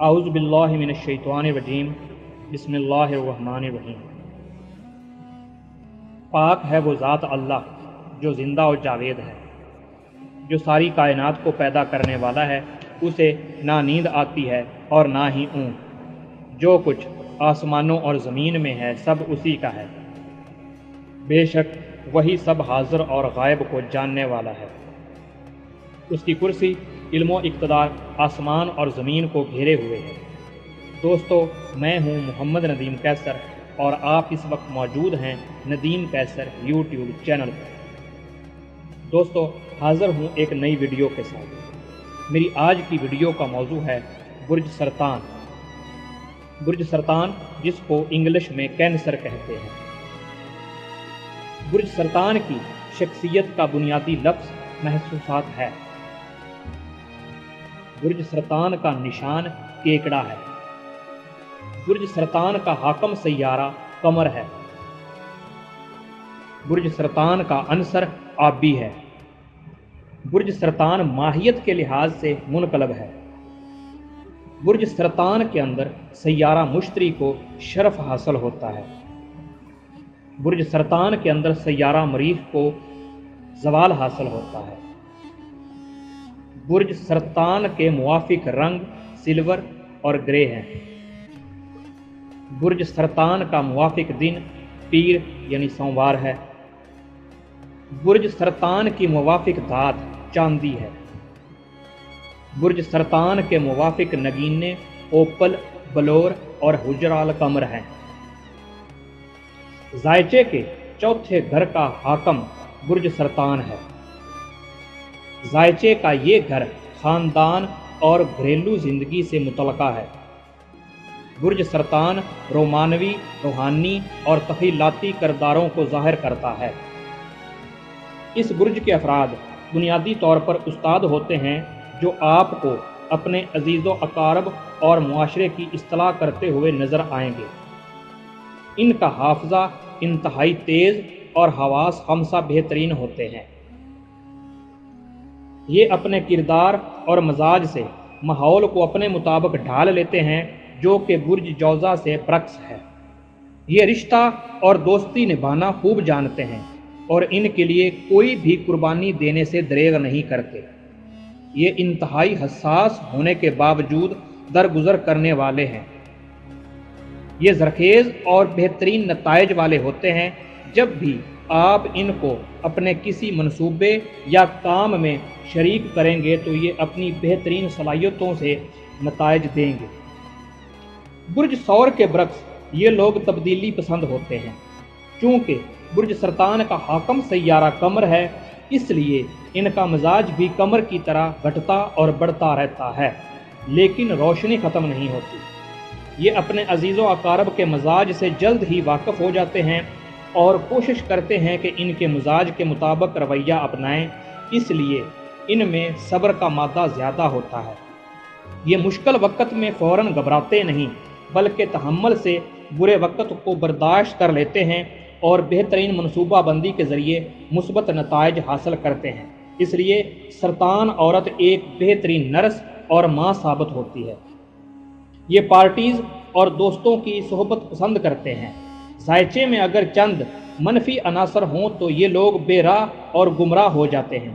اعوذ باللہ من الشیطان الرجیم بسم اللہ الرحمن الرحیم۔ پاک ہے وہ ذات اللہ جو زندہ اور جاوید ہے، جو ساری کائنات کو پیدا کرنے والا ہے۔ اسے نہ نیند آتی ہے اور نہ ہی اونگ۔ جو کچھ آسمانوں اور زمین میں ہے سب اسی کا ہے۔ بے شک وہی سب حاضر اور غائب کو جاننے والا ہے۔ اس کی کرسی علم و اقتدار آسمان اور زمین کو گھیرے ہوئے ہے۔ دوستو، میں ہوں محمد ندیم قیصر اور آپ اس وقت موجود ہیں ندیم قیصر یوٹیوب چینل پر۔ دوستو، حاضر ہوں ایک نئی ویڈیو کے ساتھ۔ میری آج کی ویڈیو کا موضوع ہے برج سرطان۔ برج سرطان جس کو انگلش میں کینسر کہتے ہیں۔ برج سرطان کی شخصیت کا بنیادی لفظ محسوسات ہے۔ برج سرطان کا نشان کیکڑا ہے۔ برج سرطان کا حاکم سیارہ قمر ہے۔ برج سرطان کا عنصر آبی ہے۔ برج سرطان ماہیت کے لحاظ سے منقلب ہے۔ برج سرطان کے اندر سیارہ مشتری کو شرف حاصل ہوتا ہے۔ برج سرطان کے اندر سیارہ مریخ کو زوال حاصل ہوتا ہے۔ برج سرطان کے موافق رنگ سلور اور گرے ہیں۔ برج سرطان کا موافق دن پیر یعنی سوموار ہے۔ برج سرطان کی موافق دھات چاندی ہے۔ برج سرطان کے موافق نگینے اوپل، بلور اور حجرہ القمر ہیں۔ ذائچے کے چوتھے گھر کا حاکم برج سرطان ہے۔ ذائچے کا یہ گھر خاندان اور گھریلو زندگی سے متعلقہ ہے۔ برج سرطان رومانوی، روحانی اور تخیلاتی کرداروں کو ظاہر کرتا ہے۔ اس برج کے افراد بنیادی طور پر استاد ہوتے ہیں جو آپ کو اپنے عزیز و اقارب اور معاشرے کی اصلاح کرتے ہوئے نظر آئیں گے۔ ان کا حافظہ انتہائی تیز اور حواس خمسہ بہترین ہوتے ہیں۔ یہ اپنے کردار اور مزاج سے ماحول کو اپنے مطابق ڈھال لیتے ہیں، جو کہ برج جوزہ سے برعکس ہے۔ یہ رشتہ اور دوستی نبھانا خوب جانتے ہیں اور ان کے لیے کوئی بھی قربانی دینے سے دریغ نہیں کرتے۔ یہ انتہائی حساس ہونے کے باوجود درگزر کرنے والے ہیں۔ یہ زرخیز اور بہترین نتائج والے ہوتے ہیں۔ جب بھی آپ ان کو اپنے کسی منصوبے یا کام میں شریک کریں گے تو یہ اپنی بہترین صلاحیتوں سے نتائج دیں گے۔ برج ثور کے برعکس یہ لوگ تبدیلی پسند ہوتے ہیں۔ چونکہ برج سرطان کا حاکم سیارہ قمر ہے، اس لیے ان کا مزاج بھی قمر کی طرح گھٹتا اور بڑھتا رہتا ہے، لیکن روشنی ختم نہیں ہوتی۔ یہ اپنے عزیز و اقارب کے مزاج سے جلد ہی واقف ہو جاتے ہیں اور کوشش کرتے ہیں کہ ان کے مزاج کے مطابق رویہ اپنائیں، اس لیے ان میں صبر کا مادہ زیادہ ہوتا ہے۔ یہ مشکل وقت میں فوراً گھبراتے نہیں، بلکہ تحمل سے برے وقت کو برداشت کر لیتے ہیں اور بہترین منصوبہ بندی کے ذریعے مثبت نتائج حاصل کرتے ہیں۔ اس لیے سرطان عورت ایک بہترین نرس اور ماں ثابت ہوتی ہے۔ یہ پارٹیز اور دوستوں کی صحبت پسند کرتے ہیں۔ ذائچے میں اگر چند منفی عناصر ہوں تو یہ لوگ بے راہ اور گمراہ ہو جاتے ہیں۔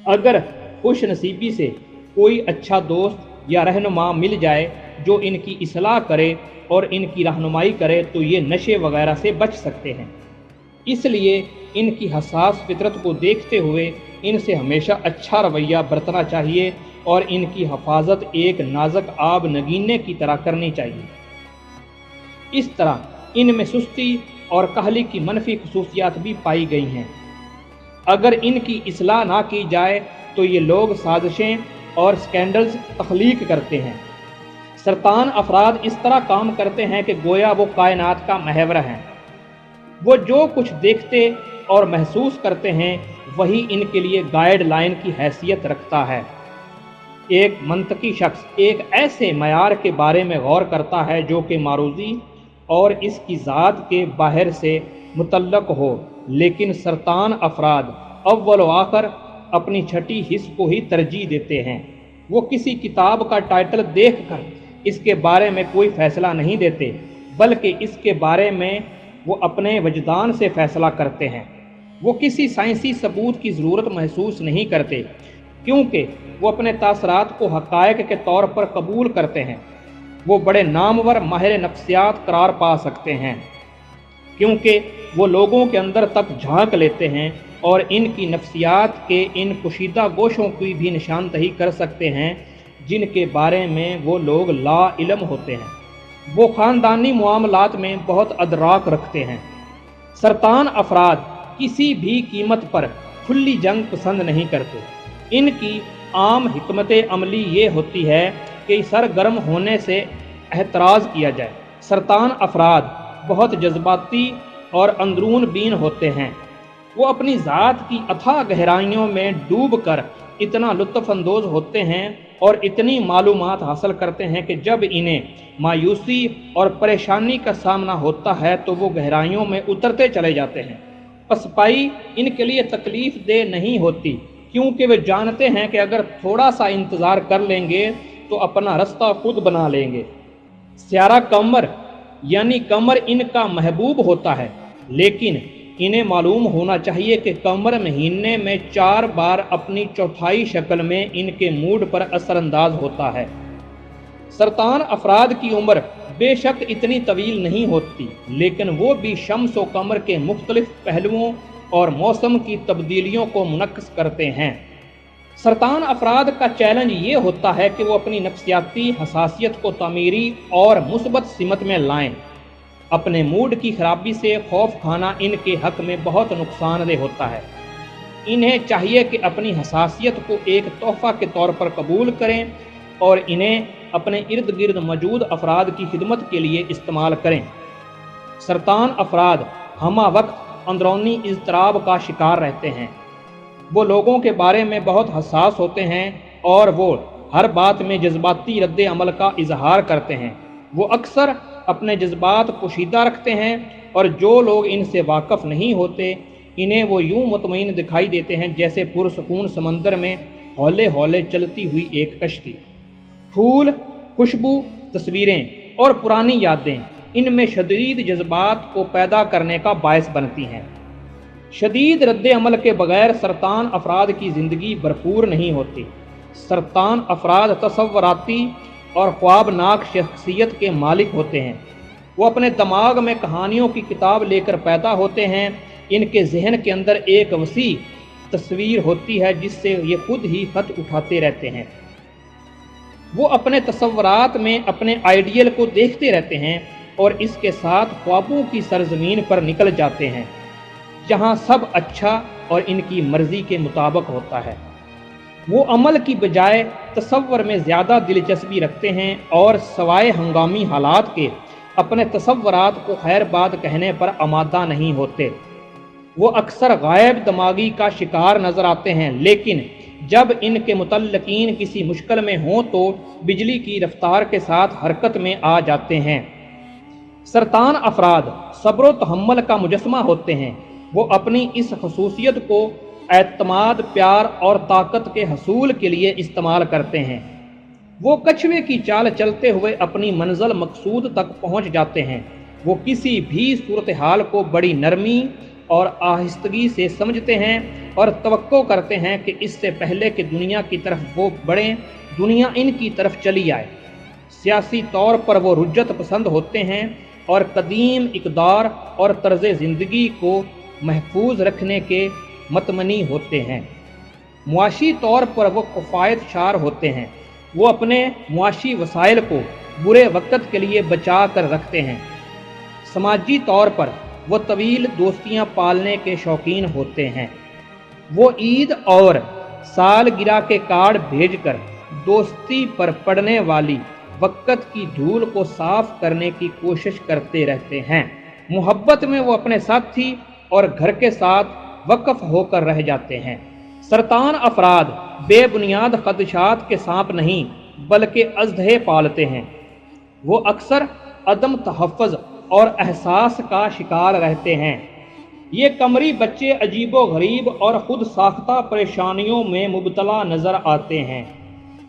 اگر خوش نصیبی سے کوئی اچھا دوست یا رہنما مل جائے جو ان کی اصلاح کرے اور ان کی رہنمائی کرے تو یہ نشے وغیرہ سے بچ سکتے ہیں۔ اس لیے ان کی حساس فطرت کو دیکھتے ہوئے ان سے ہمیشہ اچھا رویہ برتنا چاہیے اور ان کی حفاظت ایک نازک آب نگینے کی طرح کرنی چاہیے۔ اس طرح ان میں سستی اور کاہلی کی منفی خصوصیات بھی پائی گئی ہیں۔ اگر ان کی اصلاح نہ کی جائے تو یہ لوگ سازشیں اور سکینڈلز تخلیق کرتے ہیں۔ سرطان افراد اس طرح کام کرتے ہیں کہ گویا وہ کائنات کا محور ہیں۔ وہ جو کچھ دیکھتے اور محسوس کرتے ہیں وہی ان کے لیے گائیڈ لائن کی حیثیت رکھتا ہے۔ ایک منطقی شخص ایک ایسے معیار کے بارے میں غور کرتا ہے جو کہ معروضی اور اس کی ذات کے باہر سے متعلق ہو، لیکن سرطان افراد اول و آخر اپنی چھٹی حص کو ہی ترجیح دیتے ہیں۔ وہ کسی کتاب کا ٹائٹل دیکھ کر اس کے بارے میں کوئی فیصلہ نہیں دیتے، بلکہ اس کے بارے میں وہ اپنے وجدان سے فیصلہ کرتے ہیں۔ وہ کسی سائنسی ثبوت کی ضرورت محسوس نہیں کرتے، کیونکہ وہ اپنے تاثرات کو حقائق کے طور پر قبول کرتے ہیں۔ وہ بڑے نامور ماہر نفسیات قرار پا سکتے ہیں، کیونکہ وہ لوگوں کے اندر تک جھانک لیتے ہیں اور ان کی نفسیات کے ان کشیدہ گوشوں کی بھی نشاندہی کر سکتے ہیں جن کے بارے میں وہ لوگ لا علم ہوتے ہیں۔ وہ خاندانی معاملات میں بہت ادراک رکھتے ہیں۔ سرطان افراد کسی بھی قیمت پر کھلی جنگ پسند نہیں کرتے۔ ان کی عام حکمت عملی یہ ہوتی ہے کہ سرگرم ہونے سے احتراز کیا جائے۔ سرطان افراد بہت جذباتی اور اندرون بین ہوتے ہیں۔ وہ اپنی ذات کی اتھاہ گہرائیوں میں ڈوب کر اتنا لطف اندوز ہوتے ہیں اور اتنی معلومات حاصل کرتے ہیں کہ جب انہیں مایوسی اور پریشانی کا سامنا ہوتا ہے تو وہ گہرائیوں میں اترتے چلے جاتے ہیں۔ پسپائی ان کے لیے تکلیف دہ نہیں ہوتی، کیونکہ وہ جانتے ہیں کہ اگر تھوڑا سا انتظار کر لیں گے تو اپنا رستہ خود بنا لیں گے۔ سیارہ قمر یعنی قمر ان کا محبوب ہوتا ہے، لیکن انہیں معلوم ہونا چاہیے کہ قمر مہینے میں 4 بار اپنی چوتھائی شکل میں ان کے موڈ پر اثر انداز ہوتا ہے۔ سرطان افراد کی عمر بے شک اتنی طویل نہیں ہوتی، لیکن وہ بھی شمس و قمر کے مختلف پہلوؤں اور موسم کی تبدیلیوں کو منعکس کرتے ہیں۔ سرطان افراد کا چیلنج یہ ہوتا ہے کہ وہ اپنی نفسیاتی حساسیت کو تعمیری اور مثبت سمت میں لائیں۔ اپنے موڈ کی خرابی سے خوف کھانا ان کے حق میں بہت نقصان دہ ہوتا ہے۔ انہیں چاہیے کہ اپنی حساسیت کو ایک تحفہ کے طور پر قبول کریں اور انہیں اپنے ارد گرد موجود افراد کی خدمت کے لیے استعمال کریں۔ سرطان افراد ہمہ وقت اندرونی اضطراب کا شکار رہتے ہیں۔ وہ لوگوں کے بارے میں بہت حساس ہوتے ہیں اور وہ ہر بات میں جذباتی رد عمل کا اظہار کرتے ہیں۔ وہ اکثر اپنے جذبات پوشیدہ رکھتے ہیں اور جو لوگ ان سے واقف نہیں ہوتے انہیں وہ یوں مطمئن دکھائی دیتے ہیں جیسے پرسکون سمندر میں ہولے ہولے چلتی ہوئی ایک کشتی۔ پھول، خوشبو، تصویریں اور پرانی یادیں ان میں شدید جذبات کو پیدا کرنے کا باعث بنتی ہیں۔ شدید رد عمل کے بغیر سرطان افراد کی زندگی بھرپور نہیں ہوتی۔ سرطان افراد تصوراتی اور خوابناک شخصیت کے مالک ہوتے ہیں۔ وہ اپنے دماغ میں کہانیوں کی کتاب لے کر پیدا ہوتے ہیں۔ ان کے ذہن کے اندر ایک وسیع تصویر ہوتی ہے جس سے یہ خود ہی خط اٹھاتے رہتے ہیں۔ وہ اپنے تصورات میں اپنے آئیڈیل کو دیکھتے رہتے ہیں اور اس کے ساتھ خوابوں کی سرزمین پر نکل جاتے ہیں جہاں سب اچھا اور ان کی مرضی کے مطابق ہوتا ہے۔ وہ عمل کی بجائے تصور میں زیادہ دلچسپی رکھتے ہیں اور سوائے ہنگامی حالات کے اپنے تصورات کو خیر بات کہنے پر آمادہ نہیں ہوتے۔ وہ اکثر غائب دماغی کا شکار نظر آتے ہیں، لیکن جب ان کے متعلقین کسی مشکل میں ہوں تو بجلی کی رفتار کے ساتھ حرکت میں آ جاتے ہیں۔ سرطان افراد صبر و تحمل کا مجسمہ ہوتے ہیں۔ وہ اپنی اس خصوصیت کو اعتماد، پیار اور طاقت کے حصول کے لیے استعمال کرتے ہیں۔ وہ کچھوے کی چال چلتے ہوئے اپنی منزل مقصود تک پہنچ جاتے ہیں۔ وہ کسی بھی صورتحال کو بڑی نرمی اور آہستگی سے سمجھتے ہیں اور توقع کرتے ہیں کہ اس سے پہلے کہ دنیا کی طرف وہ بڑھیں، دنیا ان کی طرف چلی آئے۔ سیاسی طور پر وہ رجعت پسند ہوتے ہیں اور قدیم اقدار اور طرز زندگی کو محفوظ رکھنے کے متمنی ہوتے ہیں۔ معاشی طور پر وہ کفایت شار ہوتے ہیں۔ وہ اپنے معاشی وسائل کو برے وقت کے لیے بچا کر رکھتے ہیں۔ سماجی طور پر وہ طویل دوستیاں پالنے کے شوقین ہوتے ہیں۔ وہ عید اور سالگرہ کے کارڈ بھیج کر دوستی پر پڑنے والی وقت کی دھول کو صاف کرنے کی کوشش کرتے رہتے ہیں۔ محبت میں وہ اپنے ساتھی اور گھر کے ساتھ وقف ہو کر رہ جاتے ہیں۔ سرطان افراد بے بنیاد خدشات کے سانپ نہیں بلکہ اژدہے پالتے ہیں۔ وہ اکثر عدم تحفظ اور احساس کا شکار رہتے ہیں۔ یہ قمری بچے عجیب و غریب اور خود ساختہ پریشانیوں میں مبتلا نظر آتے ہیں۔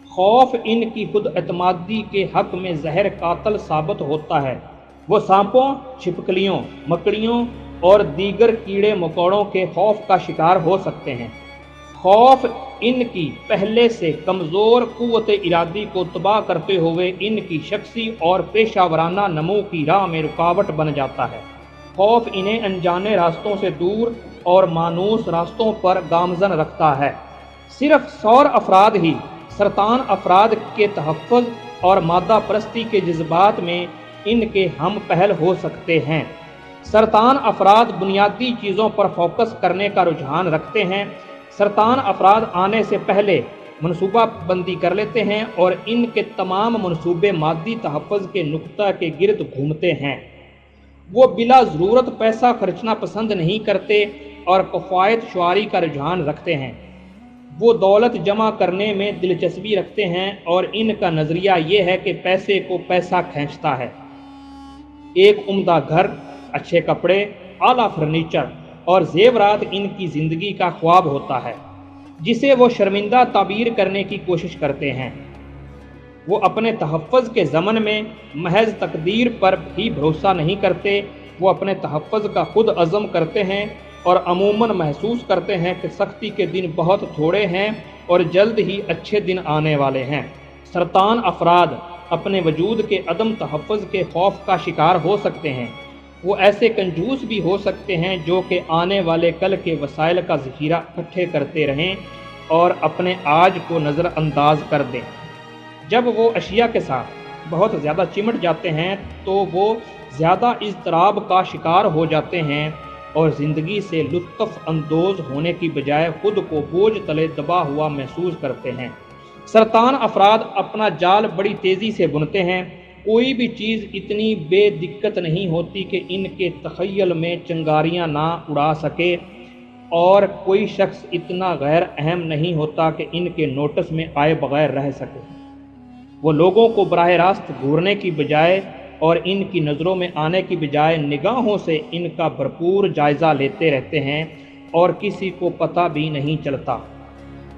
خوف ان کی خود اعتمادی کے حق میں زہر قاتل ثابت ہوتا ہے۔ وہ سانپوں، چھپکلیوں، مکڑیوں اور دیگر کیڑے مکوڑوں کے خوف کا شکار ہو سکتے ہیں۔ خوف ان کی پہلے سے کمزور قوت ارادی کو تباہ کرتے ہوئے ان کی شخصی اور پیشہ ورانہ نمو کی راہ میں رکاوٹ بن جاتا ہے۔ خوف انہیں انجانے راستوں سے دور اور مانوس راستوں پر گامزن رکھتا ہے۔ صرف سور افراد ہی سرطان افراد کے تحفظ اور مادہ پرستی کے جذبات میں ان کے ہم پہل ہو سکتے ہیں۔ سرطان افراد بنیادی چیزوں پر فوکس کرنے کا رجحان رکھتے ہیں۔ سرطان افراد آنے سے پہلے منصوبہ بندی کر لیتے ہیں اور ان کے تمام منصوبے مادی تحفظ کے نقطہ کے گرد گھومتے ہیں۔ وہ بلا ضرورت پیسہ خرچنا پسند نہیں کرتے اور کفایت شعاری کا رجحان رکھتے ہیں۔ وہ دولت جمع کرنے میں دلچسپی رکھتے ہیں اور ان کا نظریہ یہ ہے کہ پیسے کو پیسہ کھینچتا ہے۔ ایک عمدہ گھر، اچھے کپڑے، اعلیٰ فرنیچر اور زیورات ان کی زندگی کا خواب ہوتا ہے، جسے وہ شرمندہ تعبیر کرنے کی کوشش کرتے ہیں۔ وہ اپنے تحفظ کے ضمن میں محض تقدیر پر بھی بھروسہ نہیں کرتے، وہ اپنے تحفظ کا خود عزم کرتے ہیں اور عموماً محسوس کرتے ہیں کہ سختی کے دن بہت تھوڑے ہیں اور جلد ہی اچھے دن آنے والے ہیں۔ سرطان افراد اپنے وجود کے عدم تحفظ کے خوف کا شکار ہو سکتے ہیں۔ وہ ایسے کنجوس بھی ہو سکتے ہیں جو کہ آنے والے کل کے وسائل کا ذخیرہ اکٹھے کرتے رہیں اور اپنے آج کو نظر انداز کر دیں۔ جب وہ اشیاء کے ساتھ بہت زیادہ چمٹ جاتے ہیں تو وہ زیادہ اضطراب کا شکار ہو جاتے ہیں اور زندگی سے لطف اندوز ہونے کی بجائے خود کو بوجھ تلے دبا ہوا محسوس کرتے ہیں۔ سرطان افراد اپنا جال بڑی تیزی سے بنتے ہیں۔ کوئی بھی چیز اتنی بے دقت نہیں ہوتی کہ ان کے تخیل میں چنگاریاں نہ اڑا سکے، اور کوئی شخص اتنا غیر اہم نہیں ہوتا کہ ان کے نوٹس میں آئے بغیر رہ سکے۔ وہ لوگوں کو براہ راست گھورنے کی بجائے اور ان کی نظروں میں آنے کی بجائے نگاہوں سے ان کا بھرپور جائزہ لیتے رہتے ہیں اور کسی کو پتہ بھی نہیں چلتا۔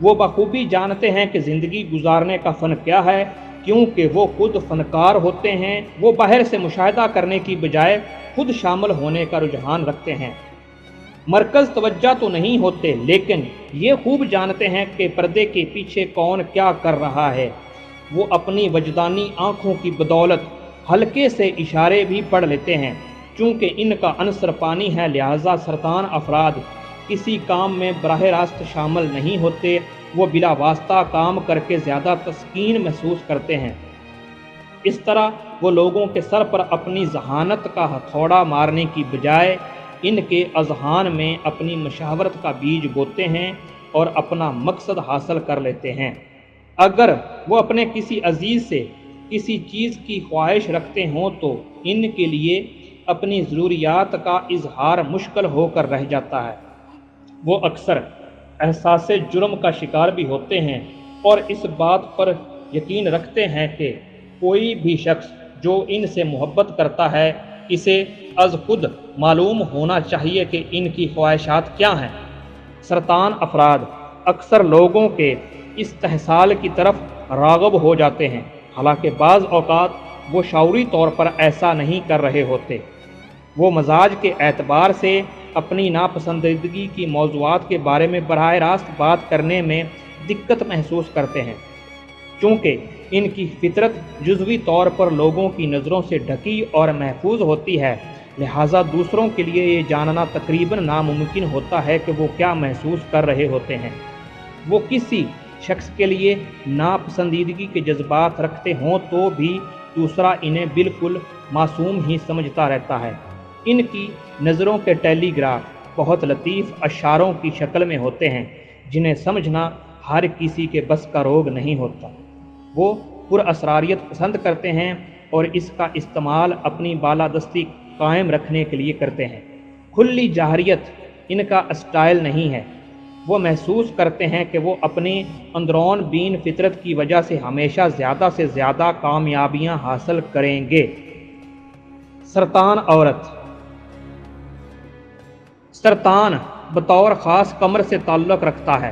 وہ بخوبی جانتے ہیں کہ زندگی گزارنے کا فن کیا ہے، کیونکہ وہ خود فنکار ہوتے ہیں۔ وہ باہر سے مشاہدہ کرنے کی بجائے خود شامل ہونے کا رجحان رکھتے ہیں۔ مرکز توجہ تو نہیں ہوتے، لیکن یہ خوب جانتے ہیں کہ پردے کے پیچھے کون کیا کر رہا ہے۔ وہ اپنی وجدانی آنکھوں کی بدولت ہلکے سے اشارے بھی پڑھ لیتے ہیں۔ چونکہ ان کا عنصر پانی ہے، لہذا سرطان افراد کسی کام میں براہ راست شامل نہیں ہوتے۔ وہ بلا واسطہ کام کر کے زیادہ تسکین محسوس کرتے ہیں۔ اس طرح وہ لوگوں کے سر پر اپنی ذہانت کا ہتھوڑا مارنے کی بجائے ان کے اذہان میں اپنی مشاورت کا بیج بوتے ہیں اور اپنا مقصد حاصل کر لیتے ہیں۔ اگر وہ اپنے کسی عزیز سے کسی چیز کی خواہش رکھتے ہوں تو ان کے لیے اپنی ضروریات کا اظہار مشکل ہو کر رہ جاتا ہے۔ وہ اکثر احساس جرم کا شکار بھی ہوتے ہیں اور اس بات پر یقین رکھتے ہیں کہ کوئی بھی شخص جو ان سے محبت کرتا ہے اسے از خود معلوم ہونا چاہیے کہ ان کی خواہشات کیا ہیں۔ سرطان افراد اکثر لوگوں کے استحصال کی طرف راغب ہو جاتے ہیں، حالانکہ بعض اوقات وہ شعوری طور پر ایسا نہیں کر رہے ہوتے۔ وہ مزاج کے اعتبار سے اپنی ناپسندیدگی کی موضوعات کے بارے میں براہ راست بات کرنے میں دقت محسوس کرتے ہیں۔ چونکہ ان کی فطرت جزوی طور پر لوگوں کی نظروں سے ڈھکی اور محفوظ ہوتی ہے، لہٰذا دوسروں کے لیے یہ جاننا تقریباً ناممکن ہوتا ہے کہ وہ کیا محسوس کر رہے ہوتے ہیں۔ وہ کسی شخص کے لیے ناپسندیدگی کے جذبات رکھتے ہوں تو بھی دوسرا انہیں بالکل معصوم ہی سمجھتا رہتا ہے۔ ان کی نظروں کے ٹیلی گراف بہت لطیف اشاروں کی شکل میں ہوتے ہیں جنہیں سمجھنا ہر کسی کے بس کا روگ نہیں ہوتا۔ وہ پر اسراریت پسند کرتے ہیں اور اس کا استعمال اپنی بالادستی قائم رکھنے کے لیے کرتے ہیں۔ کھلی جاہریت ان کا اسٹائل نہیں ہے۔ وہ محسوس کرتے ہیں کہ وہ اپنی اندرون بین فطرت کی وجہ سے ہمیشہ زیادہ سے زیادہ کامیابیاں حاصل کریں گے۔ سرطان عورت۔ سرطان بطور خاص کمر سے تعلق رکھتا ہے۔